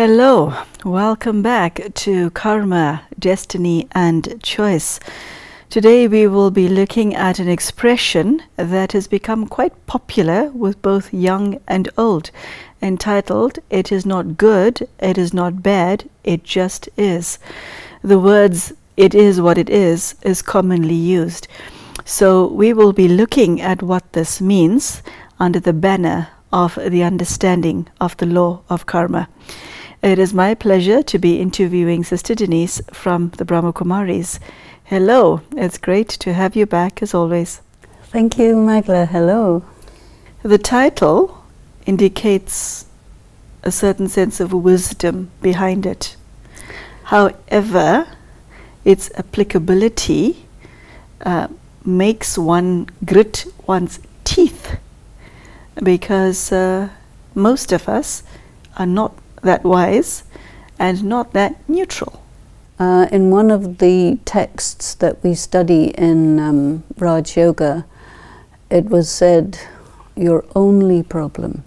Hello, welcome back to Karma, Destiny and Choice. Today we will be looking at an expression that has become quite popular with both young and old, entitled, "It is not good, it is not bad, it just is." The words, "it is what it is commonly used. So we will be looking at what this means under the banner of the understanding of the law of karma. It is my pleasure to be interviewing Sister Denise from the Brahma Kumaris. Hello, it's great to have you back as always. Thank you, Magla. Hello. The title indicates a certain sense of wisdom behind it. However, its applicability makes one grit one's teeth, because most of us are not that wise and not that neutral. In one of the texts that we study in Raj Yoga, it was said, your only problem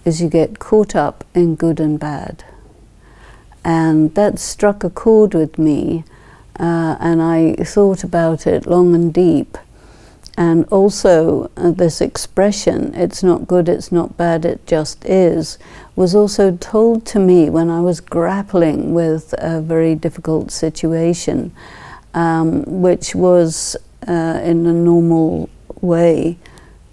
is you get caught up in good and bad. And that struck a chord with me, and I thought about it long and deep. And also this expression, "it's not good, it's not bad, it just is," was also told to me when I was grappling with a very difficult situation, which was in a normal way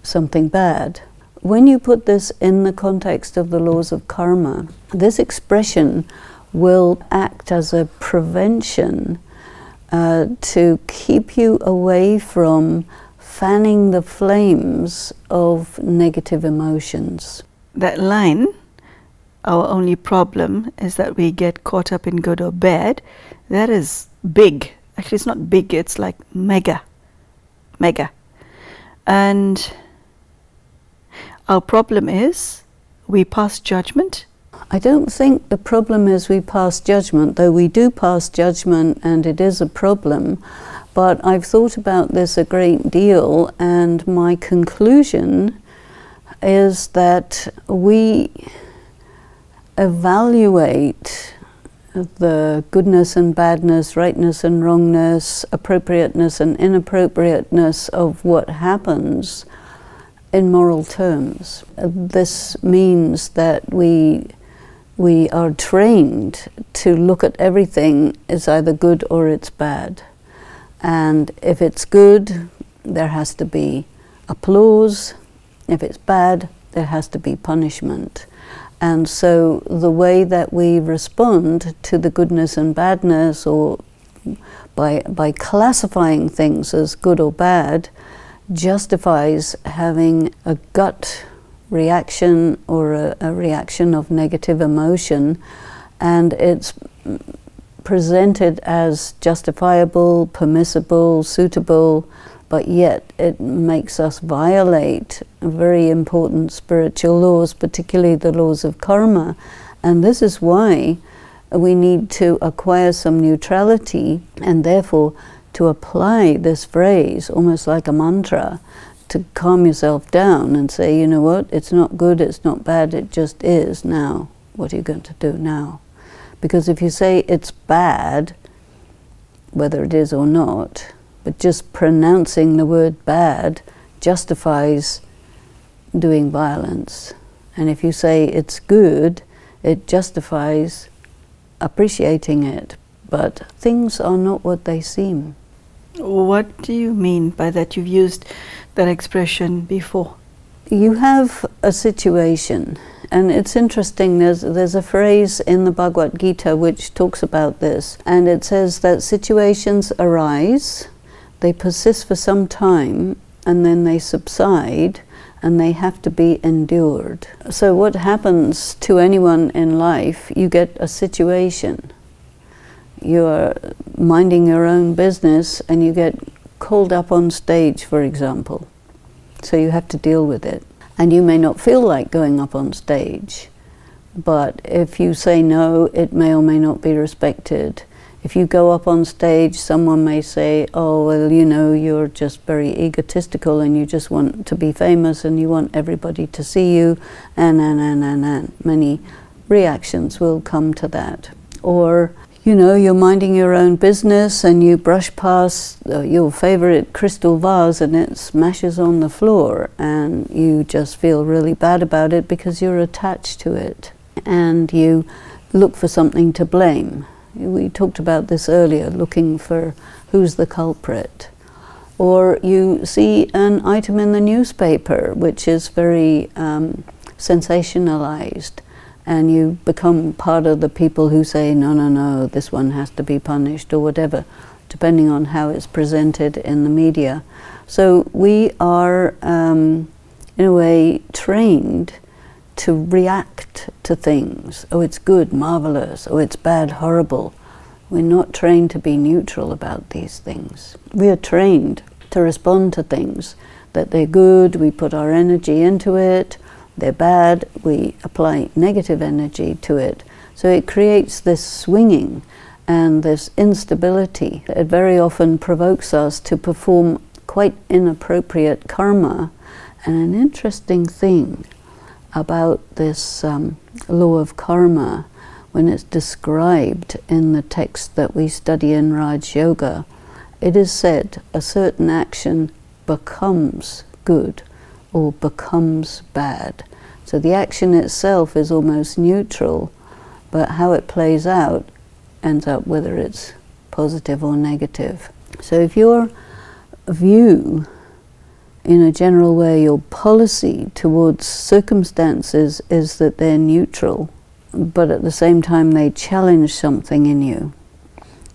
something bad. When you put this in the context of the laws of karma, this expression will act as a prevention to keep you away from fanning the flames of negative emotions. That line, "our only problem is that we get caught up in good or bad," that is big. Actually, it's not big, it's like mega. And our problem is we pass judgment. I don't think the problem is we pass judgment, though we do pass judgment and it is a problem. But I've thought about this a great deal, and my conclusion is that we evaluate the goodness and badness, rightness and wrongness, appropriateness and inappropriateness of what happens in moral terms. This means that we are trained to look at everything as either good or it's bad. And if it's good, there has to be applause. If it's bad, there has to be punishment. And so the way that we respond to the goodness and badness, or by classifying things as good or bad, justifies having a gut reaction or a reaction of negative emotion, and it's presented as justifiable, permissible, suitable, but yet it makes us violate very important spiritual laws, particularly the laws of karma. And this is why we need to acquire some neutrality, and therefore to apply this phrase almost like a mantra to calm yourself down and say, you know what, it's not good, it's not bad, it just is. Now, what are you going to do now? Because if you say it's bad, whether it is or not, but just pronouncing the word bad justifies doing violence. And if you say it's good, it justifies appreciating it. But things are not what they seem. What do you mean by that? You've used that expression before. You have a situation, and it's interesting, there's a phrase in the Bhagavad Gita which talks about this, and it says that situations arise, they persist for some time, and then they subside, and they have to be endured. So what happens to anyone in life, you get a situation. You're minding your own business, and you get called up on stage, for example. So you have to deal with it. And you may not feel like going up on stage, but if you say no, it may or may not be respected. If you go up on stage, someone may say, oh, well, you know, you're just very egotistical and you just want to be famous and you want everybody to see you, and many reactions will come to that. Or, you know, you're minding your own business and you brush past your favorite crystal vase and it smashes on the floor, and you just feel really bad about it because you're attached to it, and you look for something to blame. We talked about this earlier, looking for who's the culprit. Or you see an item in the newspaper which is very sensationalized, and you become part of the people who say, no, no, no, this one has to be punished, or whatever, depending on how it's presented in the media. So we are, in a way, trained to react to things. Oh, it's good, marvelous. Oh, it's bad, horrible. We're not trained to be neutral about these things. We are trained to respond to things, that they're good, we put our energy into it, they're bad, we apply negative energy to it. So it creates this swinging and this instability. It very often provokes us to perform quite inappropriate karma. And an interesting thing about this law of karma, when it's described in the text that we study in Raj Yoga, it is said a certain action becomes good or becomes bad. So the action itself is almost neutral, but how it plays out ends up whether it's positive or negative. So if your view, in a general way, your policy towards circumstances is that they're neutral, but at the same time they challenge something in you,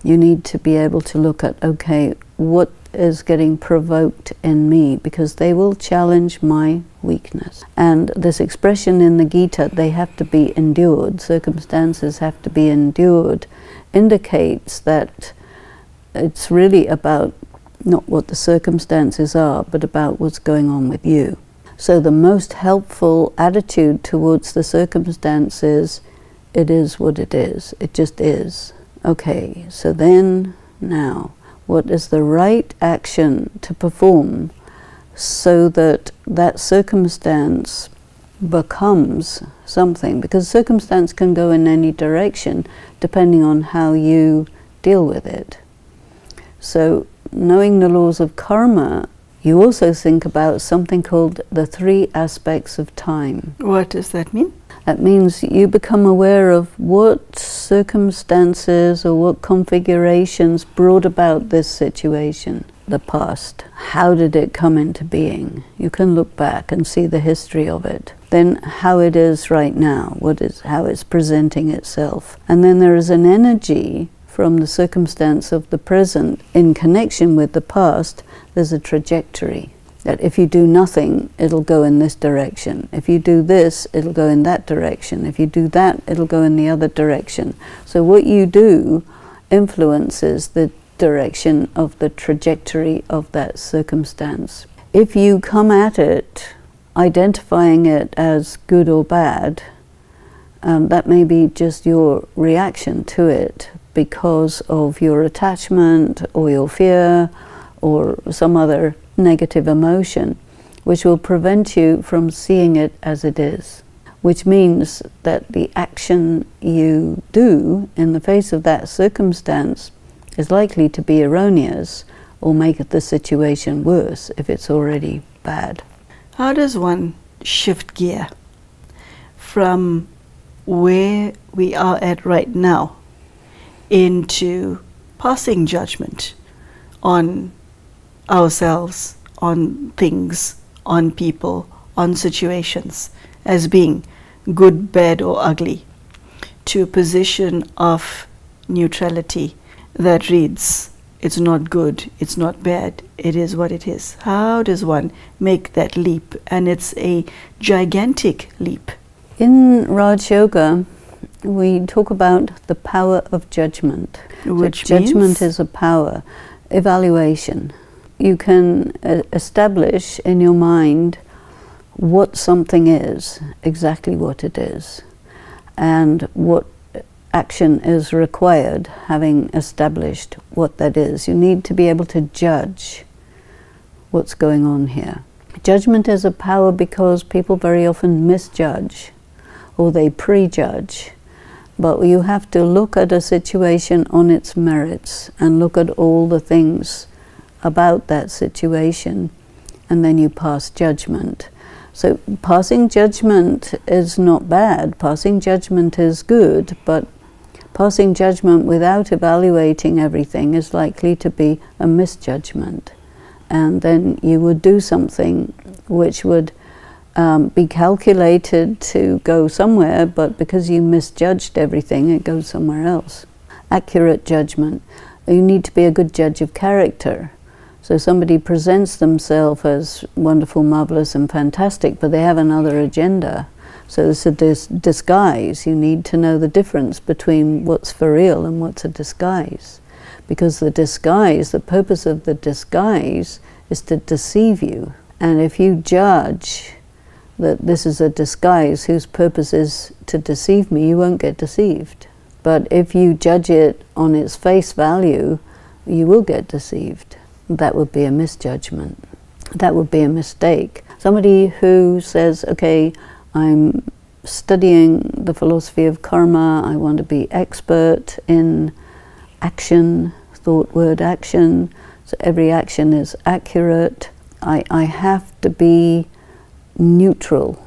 you need to be able to look at, okay, what is getting provoked in me, because they will challenge my weakness. And this expression in the Gita, they have to be endured, circumstances have to be endured, indicates that it's really about not what the circumstances are, but about what's going on with you. So the most helpful attitude towards the circumstances, it is what it is. It just is. Okay, so then, now, what is the right action to perform so that that circumstance becomes something? Because circumstance can go in any direction depending on how you deal with it. So knowing the laws of karma, you also think about something called the 3 aspects of time. What does that mean? That means you become aware of what circumstances or what configurations brought about this situation, the past. How did it come into being? You can look back and see the history of it. Then how it is right now, how it's presenting itself. And then there is an energy from the circumstance of the present in connection with the past. There's a trajectory. That if you do nothing, it'll go in this direction. If you do this, it'll go in that direction. If you do that, it'll go in the other direction. So what you do influences the direction of the trajectory of that circumstance. If you come at it identifying it as good or bad, that may be just your reaction to it because of your attachment or your fear or some other negative emotion, which will prevent you from seeing it as it is, which means that the action you do in the face of that circumstance is likely to be erroneous or make the situation worse if it's already bad. How does one shift gear from where we are at right now into passing judgment on ourselves, on things, on people, on situations, as being good, bad, or ugly, to a position of neutrality that reads, it's not good, it's not bad, it is what it is? How does one make that leap? And it's a gigantic leap. In Raj Yoga, we talk about the power of judgment. Which so judgment is a power, evaluation. You can establish in your mind what something is, exactly what it is, and what action is required, having established what that is. You need to be able to judge what's going on here. Judgment is a power because people very often misjudge, or they prejudge. But you have to look at a situation on its merits and look at all the things about that situation, and then you pass judgment. So passing judgment is not bad, passing judgment is good, but passing judgment without evaluating everything is likely to be a misjudgment. And then you would do something which would be calculated to go somewhere, but because you misjudged everything, it goes somewhere else. Accurate judgment. You need to be a good judge of character. So somebody presents themselves as wonderful, marvelous, and fantastic, but they have another agenda. So it's a disguise. You need to know the difference between what's for real and what's a disguise. Because the disguise, the purpose of the disguise is to deceive you. And if you judge that this is a disguise whose purpose is to deceive me, you won't get deceived. But if you judge it on its face value, you will get deceived. That would be a misjudgment. That would be a mistake. Somebody who says, okay, I'm studying the philosophy of karma, I want to be expert in action, thought, word, action, so every action is accurate. I have to be neutral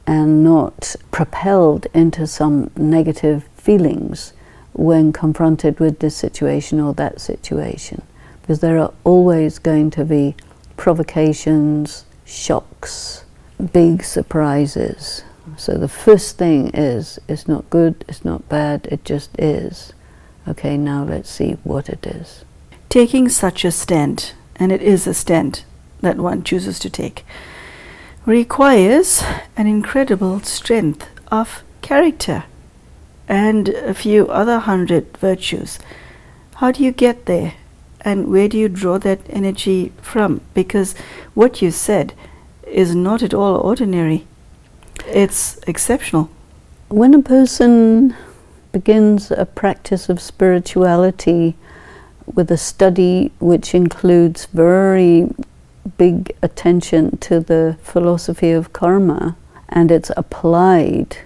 and not propelled into some negative feelings when confronted with this situation or that situation, because there are always going to be provocations, shocks, big surprises. So the first thing is, it's not good, it's not bad, it just is. Okay, now let's see what it is. Taking such a stand, and it is a stand that one chooses to take, requires an incredible strength of character and a few other 100 virtues. How do you get there? And where do you draw that energy from? Because what you said is not at all ordinary. It's exceptional. When a person begins a practice of spirituality with a study which includes very big attention to the philosophy of karma, and it's applied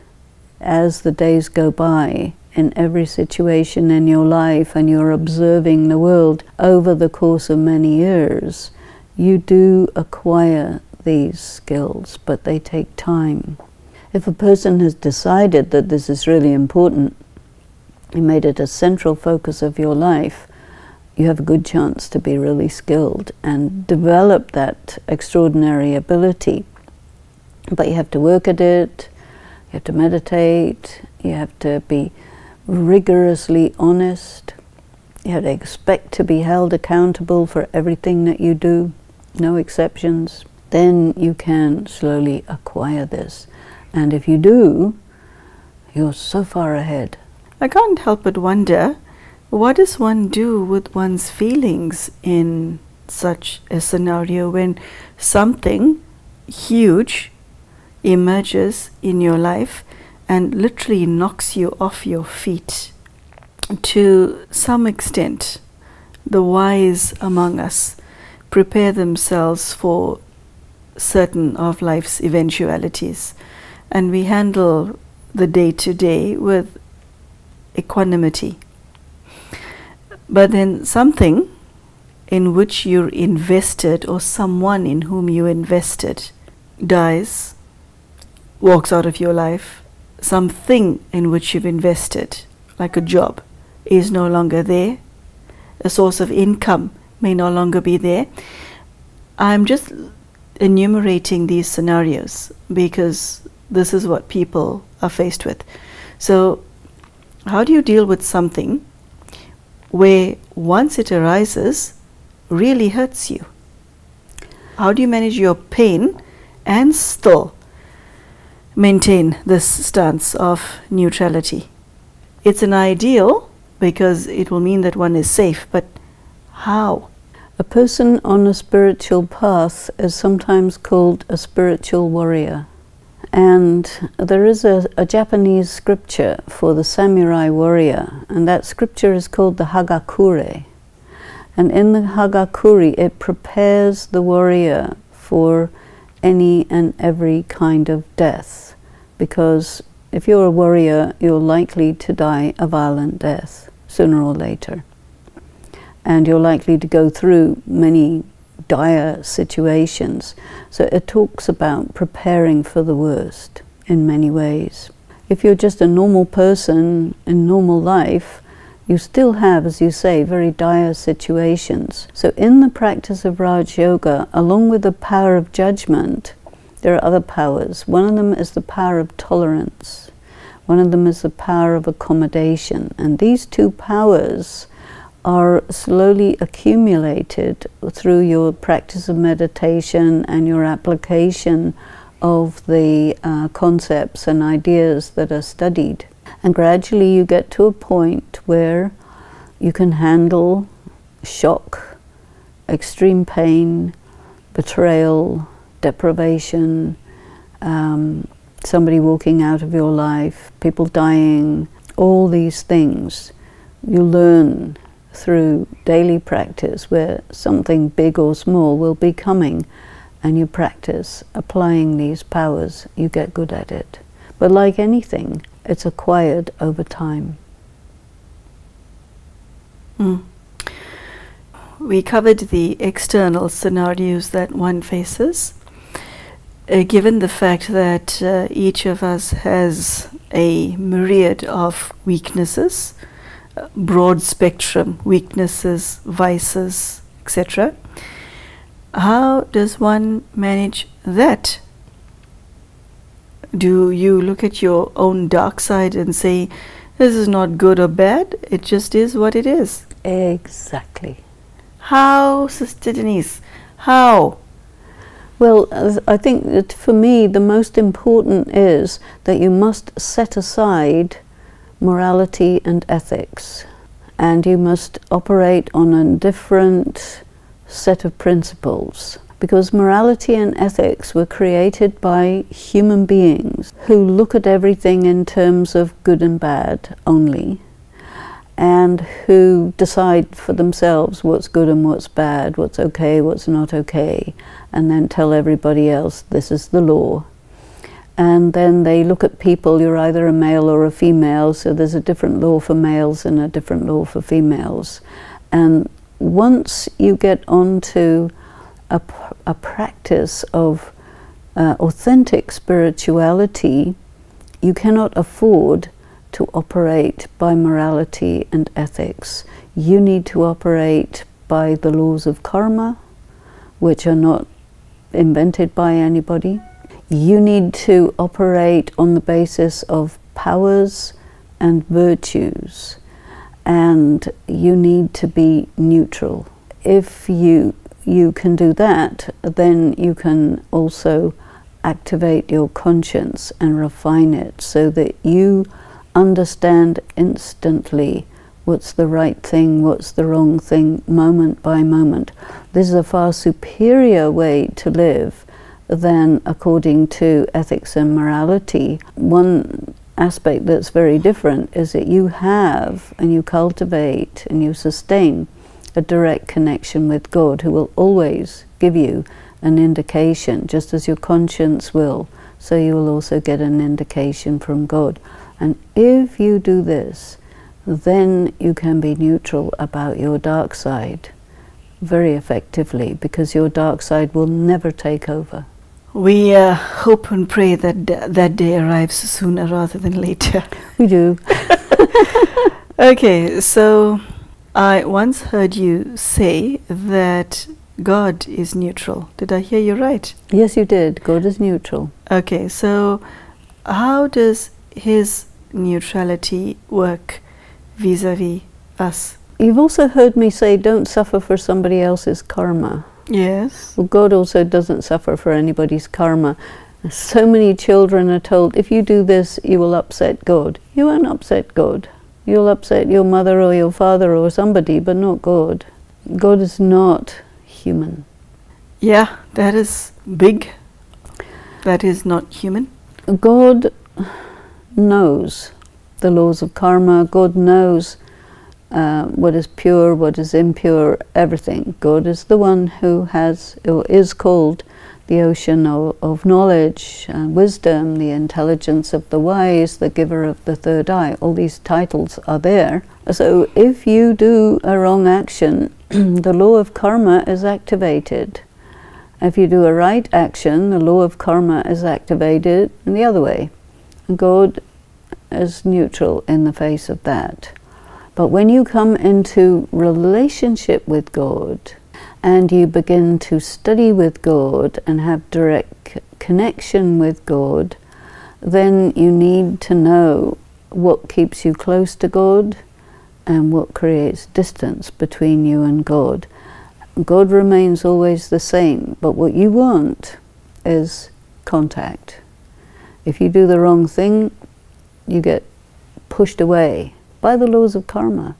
as the days go by in every situation in your life, and you're observing the world over the course of many years, you do acquire these skills, but they take time. If a person has decided that this is really important, you made it a central focus of your life, you have a good chance to be really skilled and develop that extraordinary ability. But you have to work at it, you have to meditate, you have to be rigorously honest, you have to expect to be held accountable for everything that you do, no exceptions. Then you can slowly acquire this. And if you do, you're so far ahead. I can't help but wonder, what does one do with one's feelings in such a scenario when something huge emerges in your life and literally knocks you off your feet? To some extent, the wise among us prepare themselves for certain of life's eventualities, and we handle the day-to-day with equanimity. But then something in which you're invested, or someone in whom you invested, dies, walks out of your life. Something in which you've invested, like a job, is no longer there. A source of income may no longer be there. I'm just enumerating these scenarios because this is what people are faced with. So how do you deal with something where once it arises really hurts you? How do you manage your pain and still maintain this stance of neutrality? It's an ideal because it will mean that one is safe, but how? A person on a spiritual path is sometimes called a spiritual warrior. And there is a Japanese scripture for the samurai warrior, and that scripture is called the Hagakure. And in the Hagakure, it prepares the warrior for any and every kind of death, because If you're a warrior, you're likely to die a violent death sooner or later. And you're likely to go through many dire situations. So it talks about preparing for the worst in many ways. If you're just a normal person in normal life, you still have, as you say, very dire situations. So in the practice of Raj Yoga, along with the power of judgment, there are other powers. One of them is the power of tolerance. One of them is the power of accommodation. And these two powers are slowly accumulated through your practice of meditation and your application of the concepts and ideas that are studied. And gradually you get to a point where you can handle shock, extreme pain, betrayal, deprivation, somebody walking out of your life, people dying, all these things. You learn through daily practice where something big or small will be coming, and you practice applying these powers, you get good at it. But like anything, it's acquired over time. We covered the external scenarios that one faces. Given the fact that each of us has a myriad of weaknesses, broad spectrum weaknesses, vices, etc., how does one manage that? Do you look at your own dark side and say, this is not good or bad, it just is what it is? Exactly. How, Sister Denise? How? Well, I think that for me the most important is that you must set aside morality and ethics, and you must operate on a different set of principles, because morality and ethics were created by human beings who look at everything in terms of good and bad only, and who decide for themselves what's good and what's bad, what's okay, what's not okay, and then tell everybody else this is the law. And then they look at people, you're either a male or a female, so there's a different law for males and a different law for females. And once you get onto a practice of authentic spirituality, you cannot afford to operate by morality and ethics. You need to operate by the laws of karma, which are not invented by anybody. You need to operate on the basis of powers and virtues, and you need to be neutral. If you can do that, then you can also activate your conscience and refine it so that you understand instantly what's the right thing, what's the wrong thing, moment by moment. This is a far superior way to live than according to ethics and morality. One aspect that's very different is that you have and you cultivate and you sustain a direct connection with God, who will always give you an indication, just as your conscience will, so you will also get an indication from God. And if you do this, then you can be neutral about your dark side very effectively, because your dark side will never take over. We hope and pray that that day arrives sooner rather than later. We do. Okay, so I once heard you say that God is neutral. Did I hear you right? Yes, you did. God is neutral. Okay, so how does his neutrality work vis-a-vis us? You've also heard me say, don't suffer for somebody else's karma. Yes. Well, God also doesn't suffer for anybody's karma. So many children are told, if you do this, you will upset God. You won't upset God. You'll upset your mother or your father or somebody, but not God. God is not human. Yeah, that is big. That is not human. God knows the laws of karma. God knows what is pure, what is impure, everything. God is the one who has, or is called, the ocean of knowledge, wisdom, the intelligence of the wise, the giver of the third eye. All these titles are there. So if you do a wrong action, the law of karma is activated. If you do a right action, the law of karma is activated in the other way. God is neutral in the face of that. But when you come into relationship with God, and you begin to study with God and have direct connection with God, then you need to know what keeps you close to God and what creates distance between you and God. God remains always the same, but what you want is contact. If you do the wrong thing, you get pushed away by the laws of karma.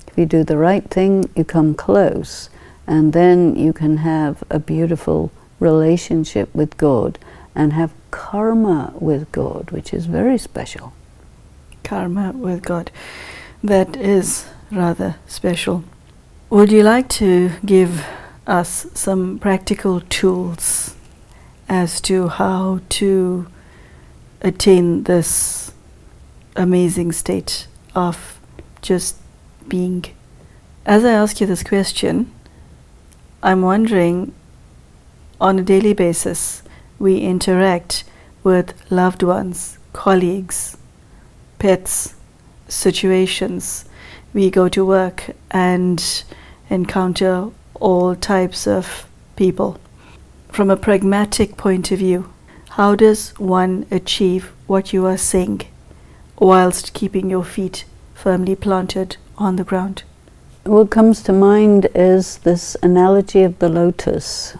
If you do the right thing, you come close, and then you can have a beautiful relationship with God and have karma with God, which is very special. Karma with God. That is rather special. Would you like to give us some practical tools as to how to attain this amazing state of just being? As I ask you this question, I'm wondering, on a daily basis, we interact with loved ones, colleagues, pets, situations. We go to work and encounter all types of people. From a pragmatic point of view, how does one achieve what you are saying whilst keeping your feet firmly planted on the ground? What comes to mind is this analogy of the lotus.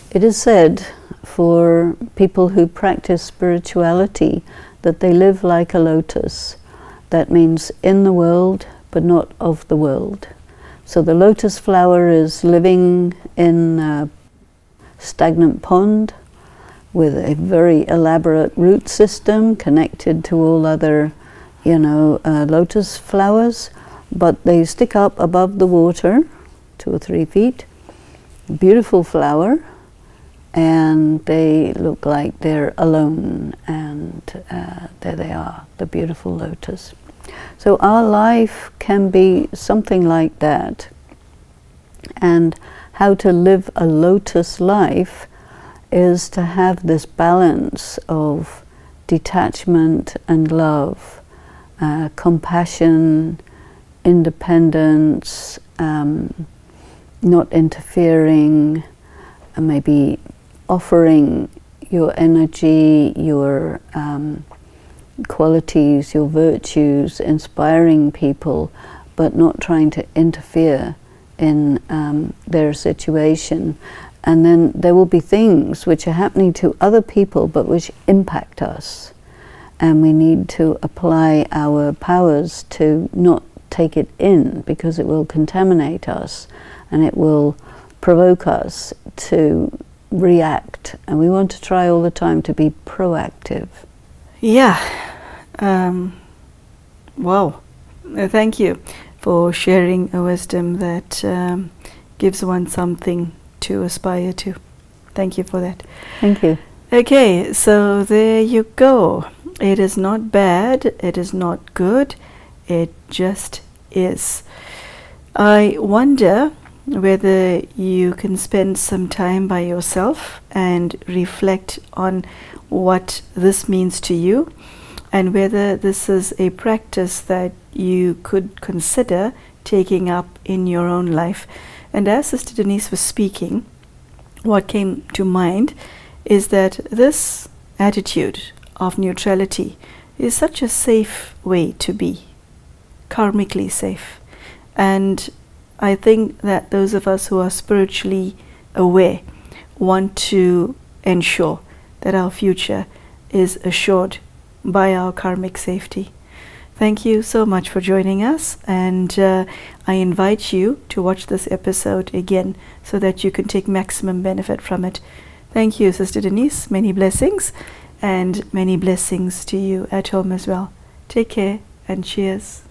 It is said for people who practice spirituality that they live like a lotus. That means in the world, but not of the world. So the lotus flower is living in a stagnant pond with a very elaborate root system connected to all other, lotus flowers, but they stick up above the water, 2 or 3 feet. Beautiful flower, and they look like they're alone, and there they are, the beautiful lotus. So our life can be something like that, and how to live a lotus life is to have this balance of detachment and love, compassion, independence, not interfering, maybe offering your energy, your qualities, your virtues, inspiring people, but not trying to interfere in their situation. And then there will be things which are happening to other people but which impact us, and we need to apply our powers to not take it in, because it will contaminate us and it will provoke us to react, and we want to try all the time to be proactive. Yeah. Wow. Thank you for sharing a wisdom that gives one something to aspire to. Thank you for that. Thank you. Okay, so there you go. It is not bad, it is not good, it just is. I wonder whether you can spend some time by yourself and reflect on what this means to you, and whether this is a practice that you could consider taking up in your own life. And as Sister Denise was speaking, what came to mind is that this attitude of neutrality is such a safe way to be, karmically safe. And I think that those of us who are spiritually aware want to ensure that our future is assured by our karmic safety. Thank you so much for joining us, and I invite you to watch this episode again so that you can take maximum benefit from it. Thank you, Sister Denise. Many blessings, and many blessings to you at home as well. Take care and cheers.